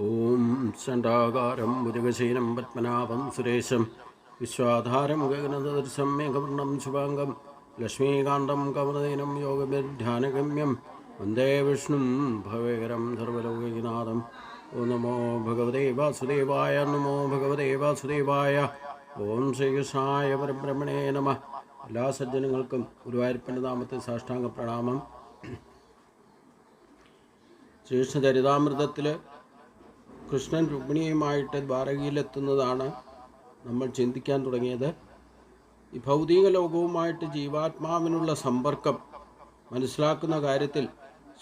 ഓം ശണ്ഡാകാരം ഭുജഗശീനം പത്മനാഭം സുരേശം വിശ്വാധാരം ഗഗനദർശം മേഘവർണം ശുഭാംഗം ലക്ഷ്മീകാന്തം കമലദീനം യോഗബിർധ്യാനഗമ്യം വന്ദേ വിഷ്ണും ഭവേകരം സർവലോകനാഥം. ഓം നമോ ഭഗവതേ വാസുദേവായ. നമോ ഭഗവതേ വാസുദേവായ. ഓം ശ്രീകൃഷ്ണായ പരബ്രഹ്മണേ നമഃ. എല്ലാ സജ്ജനങ്ങൾക്കും ഗുരുവായൂരപ്പൻ്റെ നാമത്തിൽ സാഷ്ടാംഗ പ്രണാമം. ശ്രീകൃഷ്ണചരിതാമൃതത്തിൽ കൃഷ്ണൻ രുക്മിണിയുമായിട്ട് ദ്വാരകയിലെത്തുന്നതാണ് നമ്മൾ ചിന്തിക്കാൻ തുടങ്ങിയത്. ഈ ഭൗതിക ലോകവുമായിട്ട് ജീവാത്മാവിനുള്ള സമ്പർക്കം മനസ്സിലാക്കുന്ന കാര്യത്തിൽ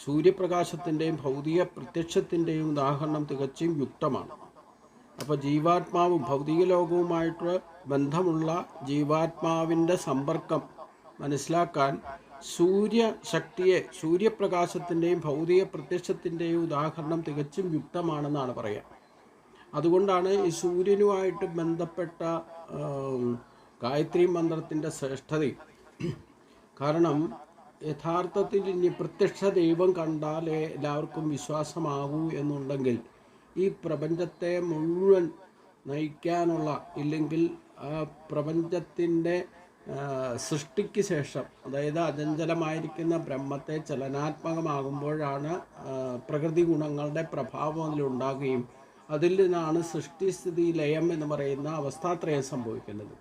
സൂര്യപ്രകാശത്തിൻ്റെയും ഭൗതിക പ്രത്യക്ഷത്തിൻ്റെയും ഉദാഹരണം തികച്ചും യുക്തമാണ്. അപ്പോൾ ജീവാത്മാവും ഭൗതിക ലോകവുമായിട്ട് ബന്ധമുള്ള ജീവാത്മാവിൻ്റെ സമ്പർക്കം മനസ്സിലാക്കാൻ സൂര്യശക്തിയെ, സൂര്യപ്രകാശത്തിൻ്റെയും ഭൗതിക പ്രത്യക്ഷത്തിൻ്റെയും ഉദാഹരണം തികച്ചും യുക്തമാണെന്നാണ് പറയുക. അതുകൊണ്ടാണ് ഈ സൂര്യനുമായിട്ട് ബന്ധപ്പെട്ട ഗായത്രി മന്ത്രത്തിൻ്റെ ശ്രേഷ്ഠതയും. കാരണം യഥാർത്ഥത്തിൽ ഇനി പ്രത്യക്ഷ ദൈവം കണ്ടാലേ എല്ലാവർക്കും വിശ്വാസമാകൂ എന്നുണ്ടെങ്കിൽ ഈ പ്രപഞ്ചത്തെ മുഴുവൻ നയിക്കാനുള്ള, ഇല്ലെങ്കിൽ ആ പ്രപഞ്ചത്തിൻ്റെ സൃഷ്ടിക്ക് ശേഷം, അതായത് അചഞ്ചലമായിരിക്കുന്ന ബ്രഹ്മത്തെ ചലനാത്മകമാകുമ്പോഴാണ് പ്രകൃതി ഗുണങ്ങളുടെ പ്രഭാവം അതിലുണ്ടാകുകയും അതിൽ നിന്നാണ് സൃഷ്ടിസ്ഥിതി ലയം എന്ന് പറയുന്ന അവസ്ഥാത്രയം സംഭവിക്കുന്നത്.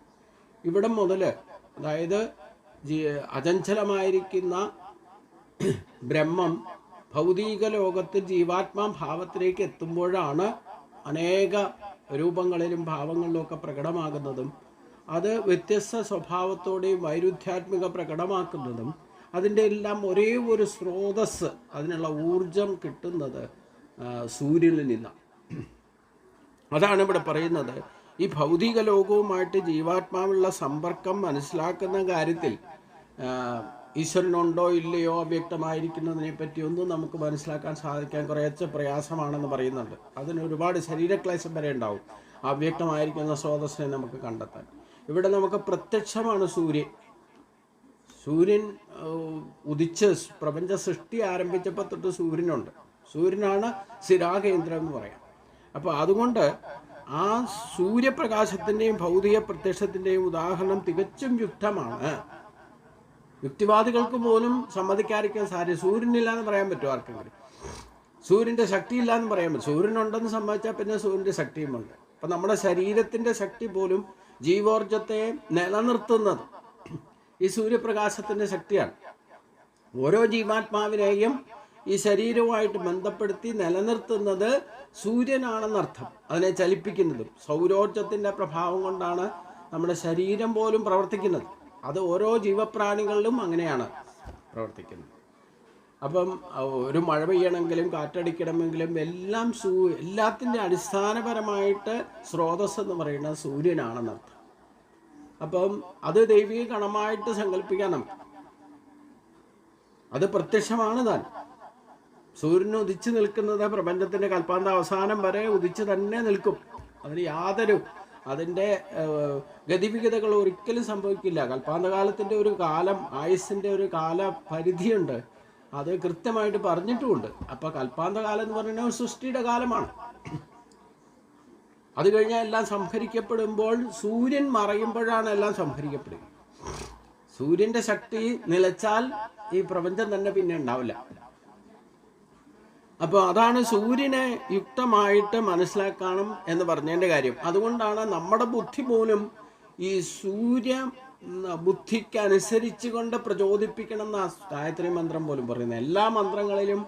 ഇവിടെ മുതൽ, അതായത് അചഞ്ചലമായിരിക്കുന്ന ബ്രഹ്മം ഭൗതിക ലോകത്തിൽ ജീവാത്മാ ഭാവത്തിലേക്ക് എത്തുമ്പോഴാണ് അനേക രൂപങ്ങളിലും ഭാവങ്ങളിലുമൊക്കെ പ്രകടമാകുന്നതും അത് വ്യത്യസ്ത സ്വഭാവത്തോടെയും വൈരുദ്ധ്യാത്മിക പ്രകടമാക്കുന്നതും അതിൻ്റെ എല്ലാം ഒരേ ഒരു സ്രോതസ്സ്, അതിനുള്ള ഊർജം കിട്ടുന്നത് സൂര്യനിൽ നിന്നാണ്. അതാണ് ഇവിടെ പറയുന്നത്. ഈ ഭൗതിക ലോകവുമായിട്ട് ജീവാത്മാവുള്ള സമ്പർക്കം മനസ്സിലാക്കുന്ന കാര്യത്തിൽ ഈശ്വരനുണ്ടോ ഇല്ലയോ അവ്യക്തമായിരിക്കുന്നതിനെ പറ്റിയൊന്നും നമുക്ക് മനസ്സിലാക്കാൻ സാധിക്കാൻ കുറേശ്ശെ പ്രയാസമാണെന്ന് പറയുന്നുണ്ട്. അതിന് ഒരുപാട് ശരീരക്ലേശം വരെ ഉണ്ടാവും അവ്യക്തമായിരിക്കുന്ന സ്രോതസ്സിനെ നമുക്ക് കണ്ടെത്താൻ. ഇവിടെ നമുക്ക് പ്രത്യക്ഷമാണ് സൂര്യൻ ഉദിച്ച് പ്രപഞ്ച സൃഷ്ടി ആരംഭിച്ചപ്പോൾ തൊട്ട് സൂര്യനുണ്ട്. സൂര്യനാണ് സ്ഥിരാകേന്ദ്രം എന്ന് പറയാം. അപ്പോൾ അതുകൊണ്ട് ആ സൂര്യപ്രകാശത്തിൻ്റെയും ഭൗതിക പ്രത്യക്ഷത്തിൻ്റെയും ഉദാഹരണം തികച്ചും യുക്തമാണ്. യുക്തിവാദികൾക്ക് പോലും സമ്മതിക്കാതിരിക്കാൻ സാധ്യത. സൂര്യനില്ല എന്ന് പറയാൻ പറ്റുമോ ആർക്കെങ്കിലും? സൂര്യൻ്റെ ശക്തിയില്ല എന്ന് പറയാൻ പറ്റും. സൂര്യനുണ്ടെന്ന് സമ്മതിച്ചാൽ പിന്നെ സൂര്യൻ്റെ ശക്തിയുമുണ്ട്. അപ്പം നമ്മുടെ ശരീരത്തിൻ്റെ ശക്തി പോലും ജീവോർജത്തെ നിലനിർത്തുന്നത് ഈ സൂര്യപ്രകാശത്തിൻ്റെ ശക്തിയാണ്. ഓരോ ജീവാത്മാവിനെയും ഈ ശരീരവുമായിട്ട് ബന്ധപ്പെടുത്തി നിലനിർത്തുന്നത് സൂര്യനാണെന്നർത്ഥം. അതിനെ ചലിപ്പിക്കുന്നതും സൗരോർജത്തിൻ്റെ പ്രഭാവം കൊണ്ടാണ് നമ്മുടെ ശരീരം പോലും പ്രവർത്തിക്കുന്നത്. അത് ഓരോ ജീവപ്രാണികളിലും അങ്ങനെയാണ് പ്രവർത്തിക്കുന്നത്. അപ്പം ഒരു മഴ പെയ്യണമെങ്കിലും കാറ്റടിക്കണമെങ്കിലും എല്ലാം എല്ലാത്തിൻ്റെ അടിസ്ഥാനപരമായിട്ട് സ്രോതസ് എന്ന് പറയുന്നത് സൂര്യനാണെന്നർത്ഥം. അപ്പം അത് ദൈവിക ഗണമായിട്ട് സങ്കല്പിക്കാൻ നമുക്ക്. അത് പ്രത്യക്ഷമാണ് താൻ. സൂര്യൻ ഉദിച്ചു നിൽക്കുന്നത് പ്രപഞ്ചത്തിൻ്റെ കൽപ്പാന്ത അവസാനം വരെ ഉദിച്ച് തന്നെ നിൽക്കും. അതിന് അതിൻ്റെ ഗതിവിഗതകൾ ഒരിക്കലും സംഭവിക്കില്ല. കൽപ്പാന്തകാലത്തിൻ്റെ ഒരു കാലം, ആയുസ്സിൻ്റെ ഒരു കാലപരിധിയുണ്ട്. അത് കൃത്യമായിട്ട് പറഞ്ഞിട്ടുമുണ്ട്. അപ്പോൾ കൽപ്പാന്തകാലം എന്ന് പറയുന്നത് സൃഷ്ടിയുടെ കാലമാണ്. അത് കഴിഞ്ഞാൽ എല്ലാം സംഹരിക്കപ്പെടുമ്പോൾ സൂര്യൻ മറയുമ്പോഴാണ് എല്ലാം സംഹരിക്കപ്പെടുക. സൂര്യൻ്റെ ശക്തി നിലച്ചാൽ ഈ പ്രപഞ്ചം തന്നെ പിന്നെ ഉണ്ടാവില്ല. അപ്പോൾ അതാണ് സൂര്യനെ യുക്തമായിട്ട് മനസ്സിലാക്കണം എന്ന് പറഞ്ഞതിൻ്റെ കാര്യം. അതുകൊണ്ടാണ് നമ്മുടെ ബുദ്ധി പോലും ഈ സൂര്യ ബുദ്ധിക്ക് അനുസരിച്ച് കൊണ്ട് പ്രചോദിപ്പിക്കണം എന്ന ഗായത്രി മന്ത്രം പോലും പറയുന്നത്. എല്ലാ മന്ത്രങ്ങളിലും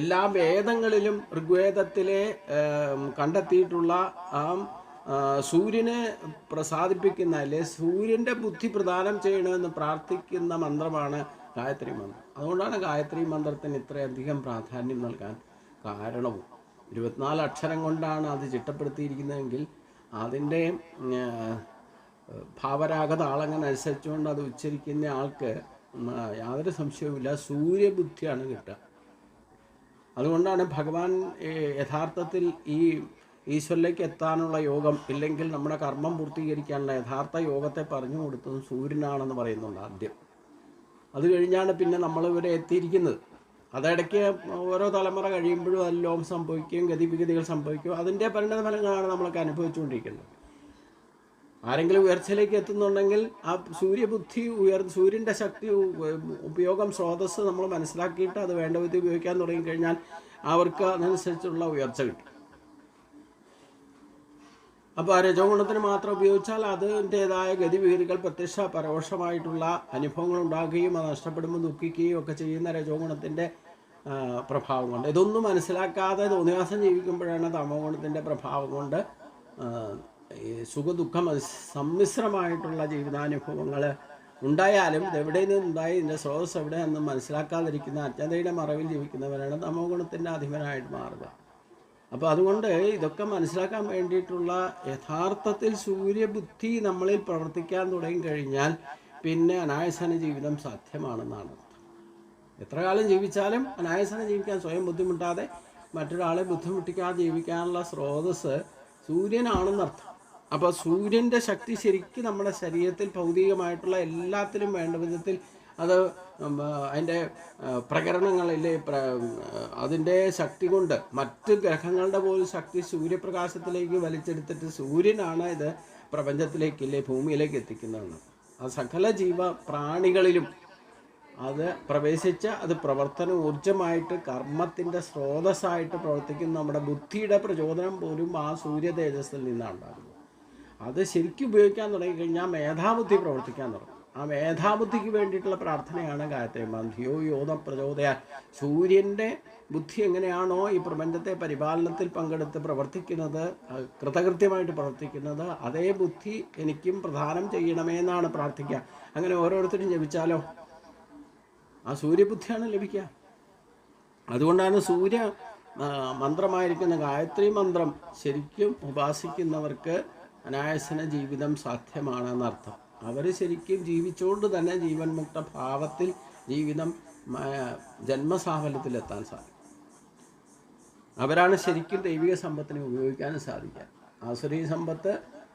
എല്ലാ വേദങ്ങളിലും ഋഗ്വേദത്തിലെ കണ്ടെത്തിയിട്ടുള്ള ആ സൂര്യനെ പ്രസാദിപ്പിക്കുന്ന, അല്ലെ സൂര്യൻ്റെ ബുദ്ധി പ്രദാനം ചെയ്യണമെന്ന് പ്രാർത്ഥിക്കുന്ന മന്ത്രമാണ് ഗായത്രി മന്ത്രം. അതുകൊണ്ടാണ് ഗായത്രി മന്ത്രത്തിന് ഇത്രയധികം പ്രാധാന്യം നൽകാൻ കാരണവും. 24 അക്ഷരം കൊണ്ടാണ് അത് ചിട്ടപ്പെടുത്തിയിരിക്കുന്നതെങ്കിൽ അതിൻ്റെ ഭാവരാഗ താളങ്ങൾ അനുസരിച്ചുകൊണ്ട് അത് ഉച്ചരിക്കുന്ന ആൾക്ക് യാതൊരു സംശയവുമില്ല സൂര്യബുദ്ധിയാണ് കിട്ടുക. അതുകൊണ്ടാണ് ഭഗവാൻ യഥാർത്ഥത്തിൽ ഈ ഈശ്വരിലേക്ക് എത്താനുള്ള യോഗം, ഇല്ലെങ്കിൽ നമ്മുടെ കർമ്മം പൂർത്തീകരിക്കാനുള്ള യഥാർത്ഥ യോഗത്തെ പറഞ്ഞു കൊടുത്തതും സൂര്യനാണെന്ന് പറയുന്നുണ്ട് ആദ്യം. അത് കഴിഞ്ഞാണ് പിന്നെ നമ്മളിവരെ എത്തിയിരിക്കുന്നത്. അതിടയ്ക്ക് ഓരോ തലമുറ കഴിയുമ്പോഴും എല്ലാം സംഭവിക്കുകയും ഗതിവിഗതികൾ സംഭവിക്കുകയും അതിൻ്റെ പരിണത ഫലങ്ങളാണ് നമ്മളൊക്കെ അനുഭവിച്ചുകൊണ്ടിരിക്കുന്നത്. ആരെങ്കിലും ഉയർച്ചയിലേക്ക് എത്തുന്നുണ്ടെങ്കിൽ ആ സൂര്യബുദ്ധി സൂര്യൻ്റെ ശക്തി ഉപയോഗം സ്രോതസ്സ് നമ്മൾ മനസ്സിലാക്കിയിട്ട് അത് വേണ്ട വിധത്തിൽ ഉപയോഗിക്കാൻ തുടങ്ങിക്കഴിഞ്ഞാൽ അവർക്ക് അതനുസരിച്ചുള്ള ഉയർച്ച കിട്ടും. അപ്പോൾ ആ രജോ ഗുണത്തിന് മാത്രം ഉപയോഗിച്ചാൽ അതിൻ്റേതായ ഗതിവിഗതികൾ പ്രത്യക്ഷ പരോക്ഷമായിട്ടുള്ള അനുഭവങ്ങൾ ഉണ്ടാകുകയും അത് നഷ്ടപ്പെടുമ്പോൾ ദുഃഖിക്കുകയും ഒക്കെ ചെയ്യുന്ന രജോ ഗുണത്തിൻ്റെ പ്രഭാവം കൊണ്ട്. ഇതൊന്നും മനസ്സിലാക്കാതെ തോന്നിവാസം ജീവിക്കുമ്പോഴാണ് തമോ ഗുണത്തിൻ്റെ പ്രഭാവം കൊണ്ട് ഈ സുഖദുഃഖം സമ്മിശ്രമായിട്ടുള്ള ജീവിതാനുഭവങ്ങൾ ഉണ്ടായാലും ഇതെവിടെ നിന്നുണ്ടായി, ഇതിൻ്റെ സ്രോതസ് എവിടെയെന്ന് മനസ്സിലാക്കാതിരിക്കുന്ന അജ്ഞതയുടെ മറവിൽ ജീവിക്കുന്നവരാണ് തമോ ഗുണത്തിൻ്റെ അധിപനായിട്ട് മാറുക. അപ്പോൾ അതുകൊണ്ട് ഇതൊക്കെ മനസ്സിലാക്കാൻ വേണ്ടിയിട്ടുള്ള യഥാർത്ഥത്തിൽ സൂര്യബുദ്ധി നമ്മളിൽ പ്രവർത്തിക്കാൻ തുടങ്ങിക്കഴിഞ്ഞാൽ പിന്നെ അനായാസന ജീവിതം സാധ്യമാണെന്നാണ്. എത്ര കാലം ജീവിച്ചാലും അനായാസന ജീവിക്കാൻ സ്വയം ബുദ്ധിമുട്ടാതെ മറ്റൊരാളെ ബുദ്ധിമുട്ടിക്കാതെ ജീവിക്കാനുള്ള സ്രോതസ് സൂര്യനാണെന്നർത്ഥം. അപ്പോൾ സൂര്യൻ്റെ ശക്തി ശരിക്കും നമ്മുടെ ശരീരത്തിൽ ഭൗതികമായിട്ടുള്ള എല്ലാത്തിലും വേണ്ട വിധത്തിൽ അത് അതിൻ്റെ പ്രകരണങ്ങളിലെ അതിൻ്റെ ശക്തി കൊണ്ട് മറ്റ് ഗ്രഹങ്ങളുടെ പോലും ശക്തി സൂര്യപ്രകാശത്തിലേക്ക് വലിച്ചെടുത്തിട്ട് സൂര്യനാണ് ഇത് പ്രപഞ്ചത്തിലേക്കില്ലേ ഭൂമിയിലേക്ക് എത്തിക്കുന്നതെന്ന്. ആ സകല ജീവ പ്രാണികളിലും അത് പ്രവേശിച്ച് അത് പ്രവർത്തന ഊർജമായിട്ട് കർമ്മത്തിൻ്റെ സ്രോതസ്സായിട്ട് പ്രവർത്തിക്കുന്ന നമ്മുടെ ബുദ്ധിയുടെ പ്രചോദനം പോലും ആ സൂര്യ തേജസ്സിൽ നിന്നാണ് ഉണ്ടാകുന്നത്. അത് ശരിക്കും ഉപയോഗിക്കാൻ തുടങ്ങിക്കഴിഞ്ഞാൽ മേധാബുദ്ധി പ്രവർത്തിക്കാൻ തുടങ്ങും. ആ മേധാബുദ്ധിക്ക് വേണ്ടിയിട്ടുള്ള പ്രാർത്ഥനയാണ് ഗായത്രി മന്ത്രം. ധിയോ യോധ പ്രചോദയാൽ. സൂര്യൻ്റെ ബുദ്ധി എങ്ങനെയാണോ ഈ പ്രപഞ്ചത്തെ പരിപാലനത്തിൽ പങ്കെടുത്ത് പ്രവർത്തിക്കുന്നത്, കൃതകൃത്യമായിട്ട് പ്രവർത്തിക്കുന്നത്, അതേ ബുദ്ധി എനിക്കും പ്രദാനം ചെയ്യണമേ എന്നാണ് പ്രാർത്ഥിക്കുക. അങ്ങനെ ഓരോരുത്തരും ജപിച്ചാലോ ആ സൂര്യബുദ്ധിയാണ് ലഭിക്കുക. അതുകൊണ്ടാണ് സൂര്യ മന്ത്രമായിരിക്കുന്ന ഗായത്രി മന്ത്രം ശരിക്കും ഉപാസിക്കുന്നവർക്ക് അനായാസന ജീവിതം സാധ്യമാണെന്നർത്ഥം. അവർ ശരിക്കും ജീവിച്ചുകൊണ്ട് തന്നെ ജീവൻ മുക്ത ഭാവത്തിൽ ജീവിതം ജന്മസാഫല്യത്തിലെത്താൻ സാധിക്കും. അവരാണ് ശരിക്കും ദൈവിക സമ്പത്തിനെ ഉപയോഗിക്കാനും സാധിക്കുക. ആസുരീ സമ്പത്ത്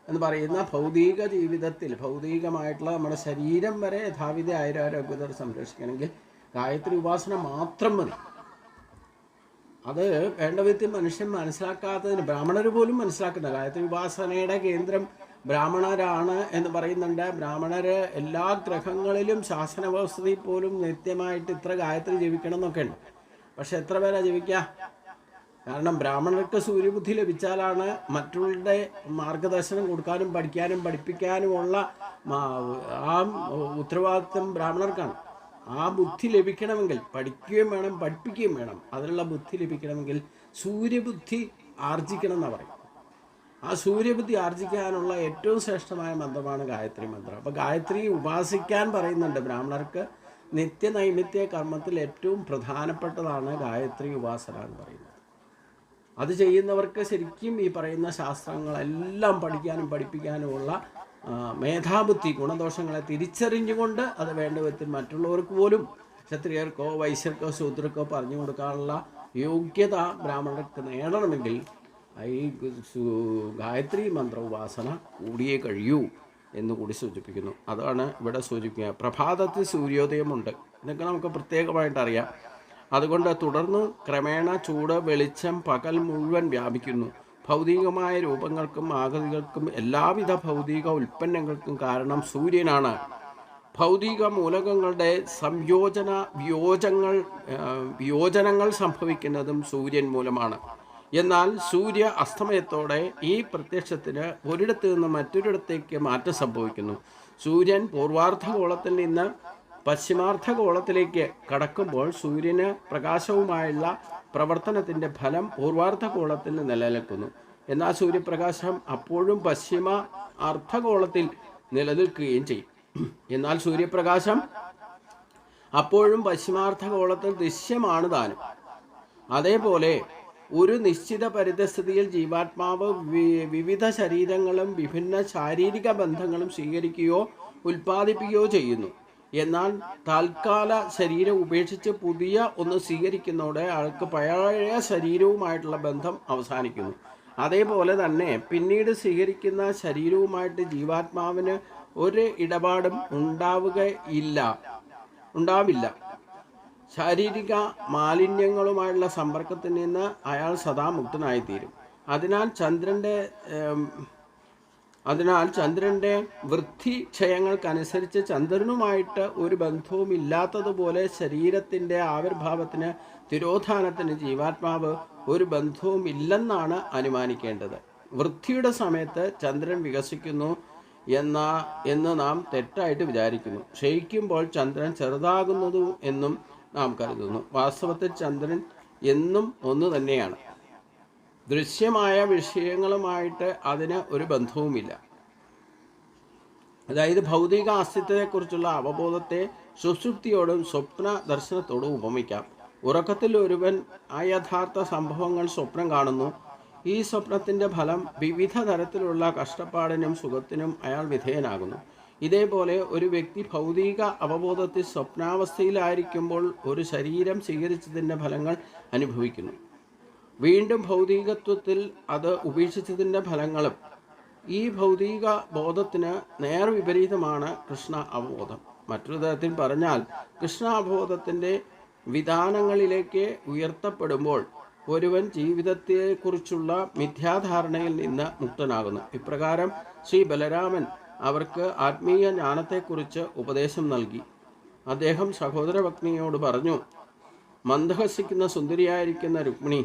എന്ന് പറയുന്ന ഭൗതിക ജീവിതത്തിൽ ഭൗതികമായിട്ടുള്ള നമ്മുടെ ശരീരം വരെ യഥാവിധി ആരോഗ്യത്തോടെ സംരക്ഷിക്കണമെങ്കിൽ ഗായത്രി ഉപാസന മാത്രം മതി. അത് വേണ്ട വിധത്തിൽ മനുഷ്യൻ മനസ്സിലാക്കാത്തതിന് ബ്രാഹ്മണർ പോലും മനസ്സിലാക്കുന്ന ഗായത്രി ഉപാസനയുടെ കേന്ദ്രം ബ്രാഹ്മണരാണ് എന്ന് പറയുന്നുണ്ട്. ബ്രാഹ്മണർ എല്ലാ ഗ്രഹങ്ങളിലും ശാസന വ്യവസ്ഥയിൽ പോലും നിത്യമായിട്ട് ഇത്ര ഗായത്രി ജപിക്കണം എന്നൊക്കെ ഉണ്ട്. പക്ഷെ എത്ര പേരാ ജപിക്കുക? കാരണം ബ്രാഹ്മണർക്ക് സൂര്യബുദ്ധി ലഭിച്ചാലാണ് മറ്റുള്ളവരുടെ മാർഗദർശനം കൊടുക്കാനും പഠിക്കാനും പഠിപ്പിക്കാനുമുള്ള ആ ഉത്തരവാദിത്വം ബ്രാഹ്മണർക്കാണ്. ആ ബുദ്ധി ലഭിക്കണമെങ്കിൽ പഠിക്കുകയും വേണം, പഠിപ്പിക്കുകയും വേണം. അതിനുള്ള ബുദ്ധി ലഭിക്കണമെങ്കിൽ സൂര്യബുദ്ധി ആർജിക്കണം എന്നാണ് പറയും. ആ സൂര്യബുദ്ധി ആർജിക്കാനുള്ള ഏറ്റവും ശ്രേഷ്ഠമായ മന്ത്രമാണ് ഗായത്രി മന്ത്രം. അപ്പോൾ ഗായത്രി ഉപാസിക്കാൻ പറയുന്നുണ്ട് ബ്രാഹ്മണർക്ക്. നിത്യനൈമിത്യ കർമ്മത്തിൽ ഏറ്റവും പ്രധാനപ്പെട്ടതാണ് ഗായത്രി ഉപാസന എന്ന് പറയുന്നത്. അത് ചെയ്യുന്നവർക്ക് ശരിക്കും ഈ പറയുന്ന ശാസ്ത്രങ്ങളെല്ലാം പഠിക്കാനും പഠിപ്പിക്കാനുമുള്ള മേധാബുദ്ധി, ഗുണദോഷങ്ങളെ തിരിച്ചറിഞ്ഞുകൊണ്ട് അത് വേണ്ട വിധത്തിൽ മറ്റുള്ളവർക്ക് പോലും ക്ഷത്രിയർക്കോ വൈശ്യർക്കോ ശൂദ്രർക്കോ പറഞ്ഞു കൊടുക്കാനുള്ള യോഗ്യത ബ്രാഹ്മണർക്ക് നേടണമെങ്കിൽ ഈ ഗായത്രി മന്ത്ര ഉപാസന കൂടിയേ കഴിയൂ എന്നുകൂടി സൂചിപ്പിക്കുന്നു. അതാണ് ഇവിടെ സൂചിപ്പിക്കുക. പ്രഭാതത്തിൽ സൂര്യോദയമുണ്ട്, ഇതൊക്കെ നമുക്ക് പ്രത്യേകമായിട്ട് അറിയാം. അതുകൊണ്ട് തുടർന്ന് ക്രമേണ ചൂട്, വെളിച്ചം പകൽ മുഴുവൻ വ്യാപിക്കുന്നു. ഭൗതികമായ രൂപങ്ങൾക്കും ആകൃതികൾക്കും എല്ലാവിധ ഭൗതിക ഉൽപ്പന്നങ്ങൾക്കും കാരണം സൂര്യനാണ്. ഭൗതിക മൂലകങ്ങളുടെ വിയോജനങ്ങൾ സംഭവിക്കുന്നതും സൂര്യൻ മൂലമാണ്. എന്നാൽ സൂര്യ അസ്തമയത്തോടെ ഈ പ്രത്യക്ഷത്തിന് ഒരിടത്ത് നിന്ന് മറ്റൊരിടത്തേക്ക് മാറ്റം സംഭവിക്കുന്നു. സൂര്യൻ പൂർവാർദ്ധഗോളത്തിൽ നിന്ന് പശ്ചിമാർദ്ധഗോളത്തിലേക്ക് കടക്കുമ്പോൾ സൂര്യന് പ്രകാശവുമായുള്ള പ്രവർത്തനത്തിൻ്റെ ഫലം പൂർവാർദ്ധഗോളത്തിൽ നിലനിൽക്കുന്നു. എന്നാൽ സൂര്യപ്രകാശം അപ്പോഴും പശ്ചിമ അർദ്ധഗോളത്തിൽ നിലനിൽക്കുകയും ചെയ്യും. എന്നാൽ സൂര്യപ്രകാശം അപ്പോഴും പശ്ചിമാർദ്ധഗോളത്തിൽ ദൃശ്യമാണ് താനും. അതേപോലെ ഒരു നിശ്ചിത പരിതസ്ഥിതിയിൽ ജീവാത്മാവ് വിവിധ ശരീരങ്ങളും വിഭിന്ന ശാരീരിക ബന്ധങ്ങളും സ്വീകരിക്കുകയോ ഉൽപ്പാദിപ്പിക്കുകയോ ചെയ്യുന്നു. എന്നാൽ താൽക്കാല ശരീരം ഉപേക്ഷിച്ച് പുതിയ ഒന്ന് സ്വീകരിക്കുന്നതോടെ ആൾക്ക് പഴയ ശരീരവുമായിട്ടുള്ള ബന്ധം അവസാനിക്കുന്നു. അതേപോലെ തന്നെ പിന്നീട് സ്വീകരിക്കുന്ന ശരീരവുമായിട്ട് ജീവാത്മാവിന് ഒരു ഇടപാടും ഉണ്ടാവില്ല. ശാരീരിക മാലിന്യങ്ങളുമായുള്ള സമ്പർക്കത്തിൽ നിന്ന് അയാൾ സദാ മുക്തനായിത്തീരും. അതിനാൽ ചന്ദ്രൻ്റെ വൃത്തിക്ഷയങ്ങൾക്കനുസരിച്ച് ചന്ദ്രനുമായിട്ട് ഒരു ബന്ധവും ഇല്ലാത്തതുപോലെ ശരീരത്തിൻ്റെ ആവിർഭാവത്തിന്, തിരോധാനത്തിന് ജീവാത്മാവ് ഒരു ബന്ധവും ഇല്ലെന്നാണ് അനുമാനിക്കേണ്ടത്. വൃത്തിയുടെ സമയത്ത് ചന്ദ്രൻ വികസിക്കുന്നു എന്ന് നാം തെറ്റായിട്ട് വിചാരിക്കുന്നു. ക്ഷയിക്കുമ്പോൾ ചന്ദ്രൻ ചെറുതാകുന്നതു എന്നും നാം കരുതുന്നു. വാസ്തവത്തിൽ ചന്ദ്രൻ എന്നും ഒന്ന് തന്നെയാണ്. ദൃശ്യമായ വിഷയങ്ങളുമായിട്ട് അതിന് ഒരു ബന്ധവുമില്ല. അതായത് ഭൗതിക അസ്തിത്വത്തെക്കുറിച്ചുള്ള അവബോധത്തെ സുഷുപ്തിയോടും സ്വപ്ന ദർശനത്തോടും ഉപമിക്കാം. ഉറക്കത്തിൽ ഒരുവൻ അയഥാർത്ഥ സംഭവങ്ങൾ സ്വപ്നം കാണുന്നു. ഈ സ്വപ്നത്തിൻ്റെ ഫലം വിവിധ തരത്തിലുള്ള കഷ്ടപ്പാടിനും സുഖത്തിനും അയാൾ വിധേയനാകുന്നു. ഇതേപോലെ ഒരു വ്യക്തി ഭൗതിക അവബോധത്തിൽ സ്വപ്നാവസ്ഥയിലായിരിക്കുമ്പോൾ ഒരു ശരീരം സ്വീകരിച്ചതിൻ്റെ ഫലങ്ങൾ അനുഭവിക്കുന്നു. വീണ്ടും ഭൗതികത്വത്തിൽ അത് ഉപേക്ഷിച്ചതിൻ്റെ ഫലങ്ങളും. ഈ ഭൗതിക ബോധത്തിന് നേർവിപരീതമാണ് കൃഷ്ണ അവബോധം. മറ്റൊരു തരത്തിൽ പറഞ്ഞാൽ, കൃഷ്ണ അവബോധത്തിൻ്റെ വിധാനങ്ങളിലേക്ക് ഉയർത്തപ്പെടുമ്പോൾ ഒരുവൻ ജീവിതത്തെക്കുറിച്ചുള്ള മിഥ്യാധാരണയിൽ നിന്ന് മുക്തനാകുന്നു. ഇപ്രകാരം ശ്രീ ബലരാമൻ അവർക്ക് ആത്മീയ ജ്ഞാനത്തെക്കുറിച്ച് ഉപദേശം നൽകി. അദ്ദേഹം സഹോദരപത്നിയോട് പറഞ്ഞു, മന്ദഹസിക്കുന്ന സുന്ദരിയായിരിക്കുന്ന രുക്മിണി,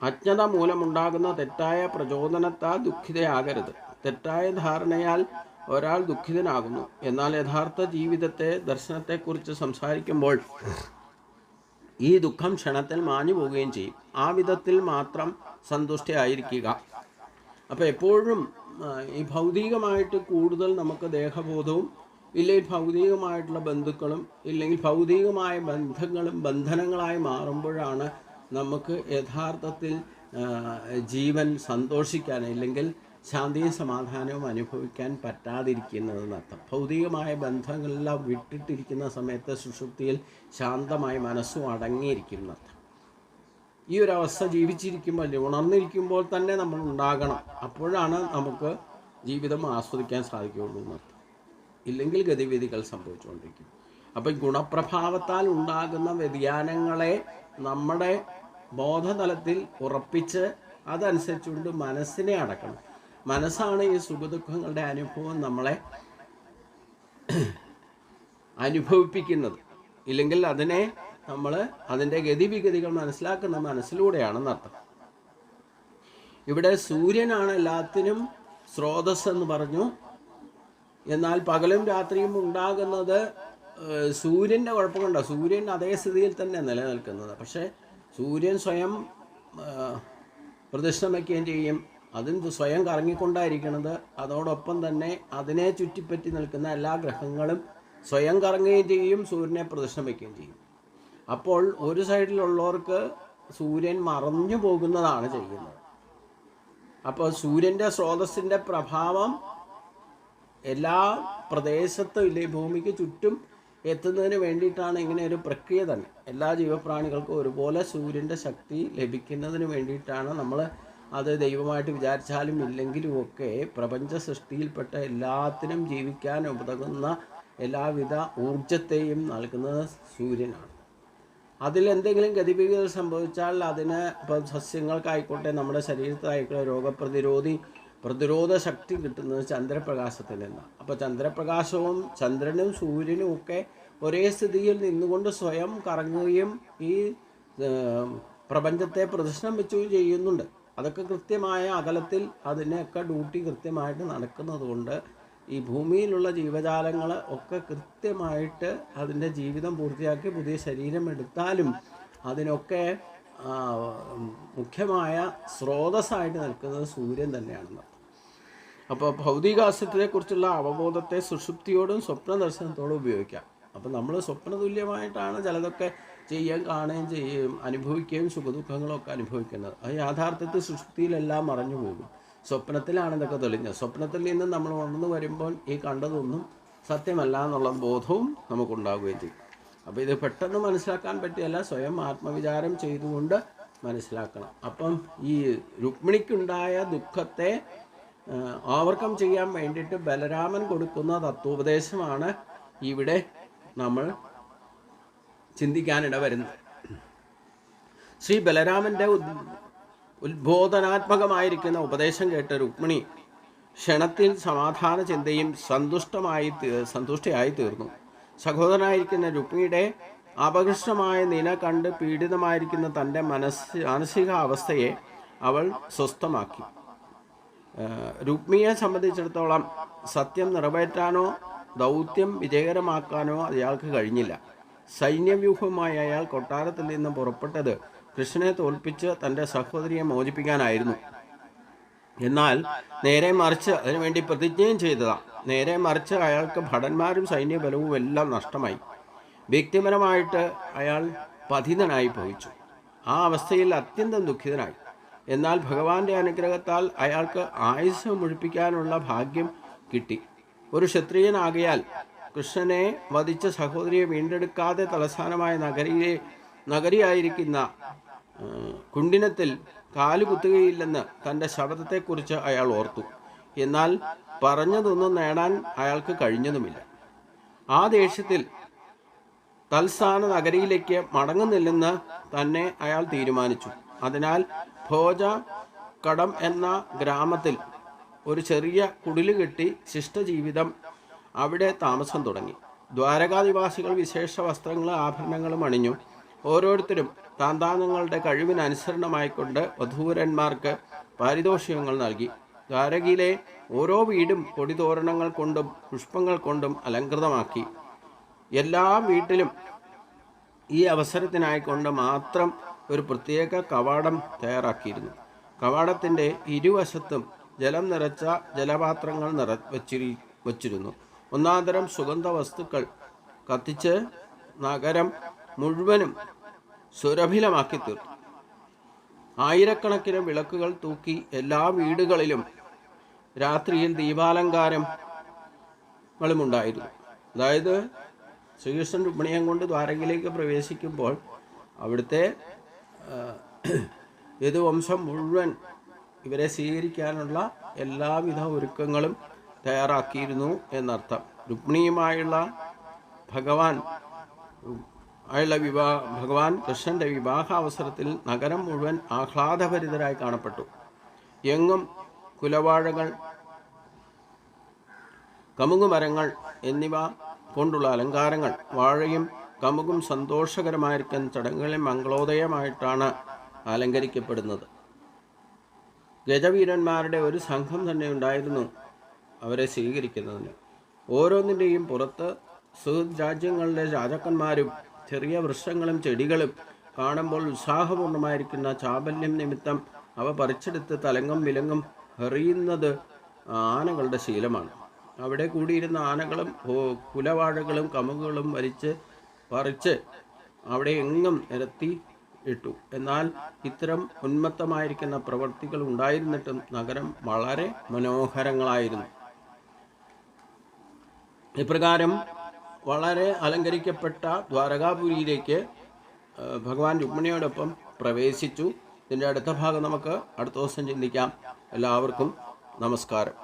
അജ്ഞത മൂലമുണ്ടാകുന്ന തെറ്റായ പ്രചോദനത്താൽ ദുഃഖിതയാകരുത്. തെറ്റായ ധാരണയാൽ ഒരാൾ ദുഃഖിതനാകുന്നു. എന്നാൽ യഥാർത്ഥ ജീവിതത്തെ, ദർശനത്തെക്കുറിച്ച് സംസാരിക്കുമ്പോൾ ഈ ദുഃഖം ക്ഷണത്തിൽ മാഞ്ഞു പോവുകയും ചെയ്യും. ആ വിധത്തിൽ മാത്രം സന്തുഷ്ടയായിരിക്കുക. അപ്പോൾ എപ്പോഴും ഈ ഭൗതികമായിട്ട് കൂടുതൽ നമുക്ക് ദേഹബോധവും, ഇല്ലെങ്കിൽ ഭൗതികമായിട്ടുള്ള ബന്ധുക്കളും, ഇല്ലെങ്കിൽ ഭൗതികമായ ബന്ധങ്ങളും ബന്ധനങ്ങളായി മാറുമ്പോഴാണ് നമുക്ക് യഥാർത്ഥത്തിൽ ജീവൻ സന്തോഷിക്കാൻ, ഇല്ലെങ്കിൽ ശാന്തിയും സമാധാനവും അനുഭവിക്കാൻ പറ്റാതിരിക്കുന്നതെന്നർത്ഥം. ഭൗതികമായ ബന്ധങ്ങളെല്ലാം വിട്ടിട്ടിരിക്കുന്ന സമയത്ത് സുഷുപ്തിയിൽ ശാന്തമായി മനസ്സും അടങ്ങിയിരിക്കും എന്നർത്ഥം. ഈ ഒരു അവസ്ഥ ജീവിച്ചിരിക്കുമ്പോൾ, ഉണർന്നിരിക്കുമ്പോൾ തന്നെ നമ്മൾ ഉണ്ടാകണം. അപ്പോഴാണ് നമുക്ക് ജീവിതം ആസ്വദിക്കാൻ സാധിക്കുകയുള്ളൂ എന്നർത്ഥം. ഇല്ലെങ്കിൽ ഗതിവിധികൾ സംഭവിച്ചുകൊണ്ടിരിക്കും. അപ്പം ഗുണപ്രഭാവത്താൽ ഉണ്ടാകുന്ന വ്യതിയാനങ്ങളെ നമ്മുടെ ബോധതലത്തിൽ ഉറപ്പിച്ച് അതനുസരിച്ചുകൊണ്ട് മനസ്സിനെ അടക്കണം. മനസ്സാണ് ഈ സുഖദുഃഖങ്ങളുടെ അനുഭവം നമ്മളെ അനുഭവിപ്പിക്കുന്നത്. ഇല്ലെങ്കിൽ അതിൻ്റെ ഗതിവിഗതികൾ മനസ്സിലാക്കുന്ന മനസ്സിലൂടെയാണെന്നർത്ഥം. ഇവിടെ സൂര്യനാണ് എല്ലാത്തിനും സ്രോതസ് എന്ന് പറഞ്ഞു. എന്നാൽ പകലും രാത്രിയും ഉണ്ടാകുന്നത് സൂര്യൻ്റെ കുഴപ്പം കൊണ്ടാണ്. സൂര്യൻ അതേ സ്ഥിതിയിൽ തന്നെ നിലനിൽക്കുന്നത്. പക്ഷേ സൂര്യൻ സ്വയം പ്രദക്ഷിണം വയ്ക്കുകയും ചെയ്യും. അതിന് സ്വയം കറങ്ങിക്കൊണ്ടായിരിക്കുന്നത്. അതോടൊപ്പം തന്നെ അതിനെ ചുറ്റിപ്പറ്റി നിൽക്കുന്ന എല്ലാ ഗ്രഹങ്ങളും സ്വയം കറങ്ങുകയും ചെയ്യും, സൂര്യനെ പ്രദക്ഷിണം വയ്ക്കുകയും ചെയ്യും. അപ്പോൾ ഒരു സൈഡിലുള്ളവർക്ക് സൂര്യൻ മറഞ്ഞു പോകുന്നതാണ് ചെയ്യുന്നത്. അപ്പോൾ സൂര്യൻ്റെ സ്രോതസ്സിൻ്റെ പ്രഭാവം എല്ലാ പ്രദേശത്തും ഇല്ലേ, ഭൂമിക്ക് ചുറ്റും എത്തുന്നതിന് വേണ്ടിയിട്ടാണ് ഇങ്ങനെ ഒരു പ്രക്രിയ തന്നെ. എല്ലാ ജീവപ്രാണികൾക്കും ഒരുപോലെ സൂര്യൻ്റെ ശക്തി ലഭിക്കുന്നതിന് വേണ്ടിയിട്ടാണ് നമ്മൾ അത് ദൈവമായിട്ട് വിചാരിച്ചാലും ഇല്ലെങ്കിലും ഒക്കെ പ്രപഞ്ച സൃഷ്ടിയിൽപ്പെട്ട എല്ലാത്തിനും ജീവിക്കാൻ ഉതകുന്ന എല്ലാവിധ ഊർജത്തെയും നൽകുന്നത് സൂര്യനാണ്. അതിലെന്തെങ്കിലും ഗതിവിധികൾ സംഭവിച്ചാൽ അതിന് ഇപ്പം സസ്യങ്ങൾക്കായിക്കോട്ടെ, നമ്മുടെ ശരീരത്തിലായിക്കോട്ടെ, പ്രതിരോധ ശക്തി കിട്ടുന്നത് ചന്ദ്രപ്രകാശത്തിൽ നിന്നാണ്. അപ്പോൾ ചന്ദ്രപ്രകാശവും ചന്ദ്രനും സൂര്യനും ഒക്കെ ഒരേ സ്ഥിതിയിൽ നിന്നുകൊണ്ട് സ്വയം കറങ്ങുകയും ഈ പ്രപഞ്ചത്തെ പ്രദക്ഷിണം വെച്ചുകയും ചെയ്യുന്നുണ്ട്. അതൊക്കെ കൃത്യമായ അകലത്തിൽ അതിനെയൊക്കെ ഡ്യൂട്ടി കൃത്യമായിട്ട് നടക്കുന്നത് കൊണ്ട് ഈ ഭൂമിയിലുള്ള ജീവജാലങ്ങൾ ഒക്കെ കൃത്യമായിട്ട് അതിൻ്റെ ജീവിതം പൂർത്തിയാക്കി പുതിയ ശരീരം എടുത്താലും അതിനൊക്കെ മുഖ്യമായ സ്രോതസ്സായിട്ട് നിൽക്കുന്നത് സൂര്യൻ തന്നെയാണെന്ന്. അപ്പോൾ ഭൗതികാസ്തിത്വത്തെക്കുറിച്ചുള്ള അവബോധത്തെ സുഷുപ്തിയോടും സ്വപ്ന ദർശനത്തോടും ഉപയോഗിക്കാം. അപ്പോൾ നമ്മൾ സ്വപ്നതുല്യമായിട്ടാണ് ചിലതൊക്കെ കാണുകയും അനുഭവിക്കുകയും സുഖദുഃഖങ്ങളൊക്കെ അനുഭവിക്കുന്നത്. അത് യാഥാർത്ഥ്യത്തിൽ സുഷുപ്തിയിലെല്ലാം മറഞ്ഞു പോകും. സ്വപ്നത്തിലാണ് ഇതൊക്കെ തെളിഞ്ഞത്. സ്വപ്നത്തിൽ നിന്ന് നമ്മൾ ഉണർന്നു വരുമ്പോൾ ഈ കണ്ടതൊന്നും സത്യമല്ല എന്നുള്ള ബോധവും നമുക്കുണ്ടാവുകയും ചെയ്യും. അപ്പോൾ ഇത് പെട്ടെന്ന് മനസ്സിലാക്കാൻ പറ്റിയല്ല, സ്വയം ആത്മവിചാരം ചെയ്തുകൊണ്ട് മനസ്സിലാക്കണം. അപ്പം ഈ രുക്മിണിക്കുണ്ടായ ദുഃഖത്തെ ഓവർകം ചെയ്യാൻ വേണ്ടിയിട്ട് ബലരാമൻ കൊടുക്കുന്ന തത്വോപദേശമാണ് ഇവിടെ നമ്മൾ ചിന്തിക്കാനിട വരുന്നത്. ശ്രീ ബലരാമൻ്റെ ഉദ്ബോധനാത്മകമായിരിക്കുന്ന ഉപദേശം കേട്ട രുക്മിണി ക്ഷണത്തിൽ സമാധാന ചിന്തയും സന്തുഷ്ടയായി തീർന്നു. സഹോദരനായിരിക്കുന്ന രുക്മിണിയുടെ അപകൃഷ്ടമായ നില കണ്ട് പീഡിതമായിരിക്കുന്ന തൻ്റെ മാനസിക അവസ്ഥയെ അവൾ സ്വസ്ഥമാക്കി. രുക്മിണിയെ സംബന്ധിച്ചിടത്തോളം സത്യം നിറവേറ്റാനോ ദൗത്യം വിജയകരമാക്കാനോ അയാൾക്ക് കഴിഞ്ഞില്ല. സൈന്യവ്യൂഹവുമായി അയാൾ കൊട്ടാരത്തിൽ നിന്ന് പുറപ്പെട്ടത് കൃഷ്ണനെ തോൽപ്പിച്ച് തൻ്റെ സഹോദരിയെ മോചിപ്പിക്കാനായിരുന്നു. എന്നാൽ നേരെ മറിച്ച് അതിനുവേണ്ടി പ്രതിജ്ഞയും ചെയ്തതാണ്. നേരെ മറിച്ച് അയാൾക്ക് ഭടന്മാരും സൈന്യബലവും എല്ലാം നഷ്ടമായി. വ്യക്തിപരമായിട്ട് അയാൾ പതിതനായി ഭവിച്ചു. ആ അവസ്ഥയിൽ അത്യന്തം ദുഃഖിതനായി. എന്നാൽ ഭഗവാന്റെ അനുഗ്രഹത്താൽ അയാൾക്ക് ആയുസ് മുഴിപ്പിക്കാനുള്ള ഭാഗ്യം കിട്ടി. ഒരു ക്ഷത്രിയനാകയാൽ കൃഷ്ണനെ വധിച്ച സഹോദരിയെ വീണ്ടെടുക്കാതെ തലസ്ഥാനമായ നഗരിയായിരിക്കുന്ന കുണ്ടിനത്തിൽ കാലുകുത്തുകയില്ലെന്ന് തൻ്റെ ശബ്ദത്തെക്കുറിച്ച് അയാൾ ഓർത്തു. എന്നാൽ പറഞ്ഞതൊന്നും നേടാൻ അയാൾക്ക് കഴിഞ്ഞതുമില്ല. ആ ദേഷ്യത്തിൽ തൽസ്ഥാന നഗരിയിലേക്ക് മടങ്ങുന്നില്ലെന്ന് തന്നെ അയാൾ തീരുമാനിച്ചു. അതിനാൽ ഭോജ കടം എന്ന ഗ്രാമത്തിൽ ഒരു ചെറിയ കുടില് കെട്ടി ശിഷ്ടജീവിതം അവിടെ താമസം തുടങ്ങി. ദ്വാരകാനിവാസികൾ വിശേഷ വസ്ത്രങ്ങളും ആഭരണങ്ങളും അണിഞ്ഞു. ഓരോരുത്തരും താന്താങ്ങളുടെ കഴിവിനനുസരണമായിക്കൊണ്ട് വധൂവരന്മാർക്ക് പാരിതോഷികങ്ങൾ നൽകി. ദ്വാരകയിലെ ഓരോ വീടും കൊടിതോരണങ്ങൾ കൊണ്ടും പുഷ്പങ്ങൾ കൊണ്ടും അലങ്കൃതമാക്കി. എല്ലാ വീട്ടിലും ഈ അവസരത്തിനായിക്കൊണ്ട് മാത്രം ഒരു പ്രത്യേക കവാടം തയ്യാറാക്കിയിരുന്നു. കവാടത്തിൻ്റെ ഇരുവശത്തും ജലം നിറച്ച ജലപാത്രങ്ങൾ വച്ചിരുന്നു. ഒന്നാന്തരം സുഗന്ധ വസ്തുക്കൾ കത്തിച്ച് നഗരം മുഴുവനും സുരഭിലമാക്കി തീർത്തു. ആയിരക്കണക്കിന് വിളക്കുകൾ തൂക്കി എല്ലാ വീടുകളിലും രാത്രിയിൽ ദീപാലങ്കാരങ്ങളുമുണ്ടായിരുന്നു. അതായത് ശ്രീകൃഷ്ണൻ രുക്മിണിയെ കൊണ്ട് ദ്വാരകയിലേക്ക് പ്രവേശിക്കുമ്പോൾ അവിടുത്തെ യദുവംശം മുഴുവൻ ഇവരെ സ്വീകരിക്കാനുള്ള എല്ലാവിധ ഒരുക്കങ്ങളും തയ്യാറാക്കിയിരുന്നു എന്നർത്ഥം. രുക്മിണിയുമായുള്ള ഭഗവാൻ കൃഷ്ണൻ്റെ വിവാഹാവസരത്തിൽ നഗരം മുഴുവൻ ആഹ്ലാദഭരിതരായി കാണപ്പെട്ടു. എങ്ങും കുലവാഴകൾ, കമുകുമരങ്ങൾ എന്നിവ കൊണ്ടുള്ള അലങ്കാരങ്ങൾ. വാഴയും കമുകും സന്തോഷകരമായിരിക്കുന്ന ചടങ്ങുകളിൽ മംഗളോദയമായിട്ടാണ് അലങ്കരിക്കപ്പെടുന്നത്. ഗജവീരന്മാരുടെ ഒരു സംഘം തന്നെ ഉണ്ടായിരുന്നു അവരെ സ്വീകരിക്കുന്നതിന്. ഓരോന്നിൻ്റെയും പുറത്ത് സുഹൃത് രാജ്യങ്ങളുടെ രാജാക്കന്മാരും ചെറിയ വൃക്ഷങ്ങളും ചെടികളും കാണുമ്പോൾ ഉത്സാഹപൂർണ്ണമായിരിക്കുന്ന ചാബല്യം നിമിത്തം അവ പറിച്ചെടുത്ത് തലങ്ങും വിലങ്ങും എറിയുന്നത് ആനകളുടെ ശീലമാണ്. അവിടെ കൂടിയിരുന്ന ആനകളും കുലവാഴകളും കമുകുകളും പറിച്ച് അവിടെ എങ്ങും നിരത്തി ഇട്ടു. എന്നാൽ ഇത്തരം ഉന്മത്തമായിരിക്കുന്ന പ്രവൃത്തികൾ ഉണ്ടായിരുന്നിട്ടും നഗരം വളരെ മനോഹരങ്ങളായിരുന്നു. ഇപ്രകാരം വളരെ അലങ്കരിക്കപ്പെട്ട ദ്വാരകാപുരിയിലേക്ക് ഭഗവാൻ രുക്മിണിയോടൊപ്പം പ്രവേശിച്ചു. ഇതിൻ്റെ അടുത്ത ഭാഗം നമുക്ക് അടുത്ത ദിവസം ചിന്തിക്കാം. എല്ലാവർക്കും നമസ്കാരം.